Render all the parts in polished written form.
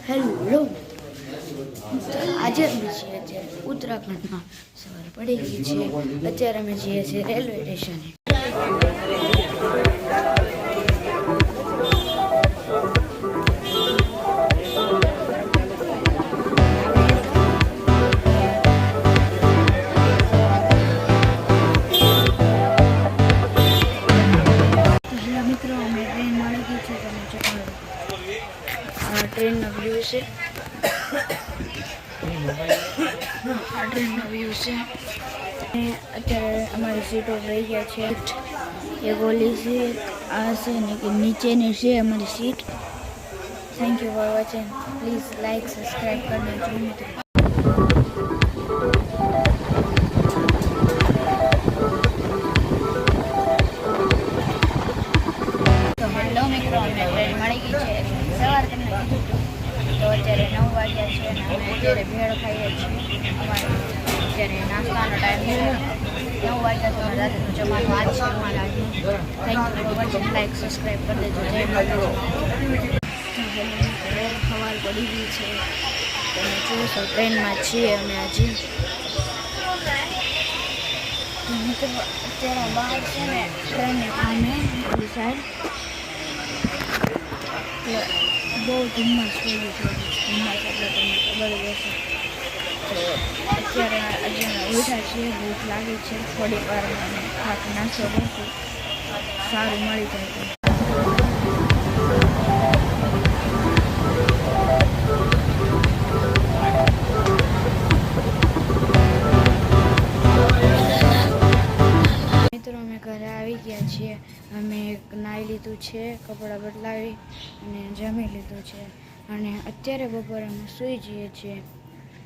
Hello, આજે અમે છીએ અત્યારે ઉત્તરાખંડમાં. સવાર પડી ગઈ છે. અત્યારે અમે જઈએ છીએ રેલવે સ્ટેશને. મિત્રો અમે ટ્રેન મળી ગઈ છે. તમે જોવા આ ટ્રેનનો વ્યૂ છે. આ ટ્રેનનો વ્યૂ છે. અત્યારે અમારી સીટો રહી ગયા છે. એક ઓલી છે, આ છે ને કે નીચેની છે અમારી seat. Thank you for watching. Please like subscribe કરી દેજો મિત્રો. હેલો મિત્રો, અમને ટ્રેન મળી ગઈ છે. સવાર તમને કીધું હતું તો અત્યારે 9 વાગ્યા છે અને અમે અત્યારે ભેળ ખાઈએ છીએ. અમારે અત્યારે નાસ્તાનો ટાઈમ છે. 9 વાગ્યા તો રાતનું જમવાનું આજ છે અમારા આજનું. Thank you for watching. Like subscribe કરી દેજો. જય માતાજી. સવાર પડી ગઈ છે. તમે જોશો ટ્રેનમાં છીએ અમે હજી. મિત્રો અત્યારે બહાર છે ને ટ્રેનને આમે આપણી સાઈડ બહુ ધુમ્મસ પડ્યું છે. ધુમ્મસ એટલે તમને ખબર જ હશે. તો અત્યારે હજી અમે ઉઠા છીએ. ભૂખ લાગી છે. થોડી વારમાં અમે ખાક નાસ્તો કરશું. સારું મળી જાય તો. મિત્રો અમે ઘરે આવી ગયા છીએ. અમે નાહી લીધું છે, કપડાં બદલાવી અને જમી લીધું છે અને અત્યારે બપોરે અમે સૂઈ જઈએ છીએ.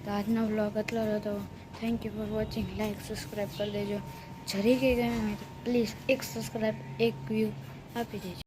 તો આજનો વ્લોગ એટલો હતો. Thank you for watching. Like subscribe કરી દેજો. જરી કંઈ ગમે તો પ્લીઝ એક સબસ્ક્રાઈબ એક વ્યૂ આપી દેજો.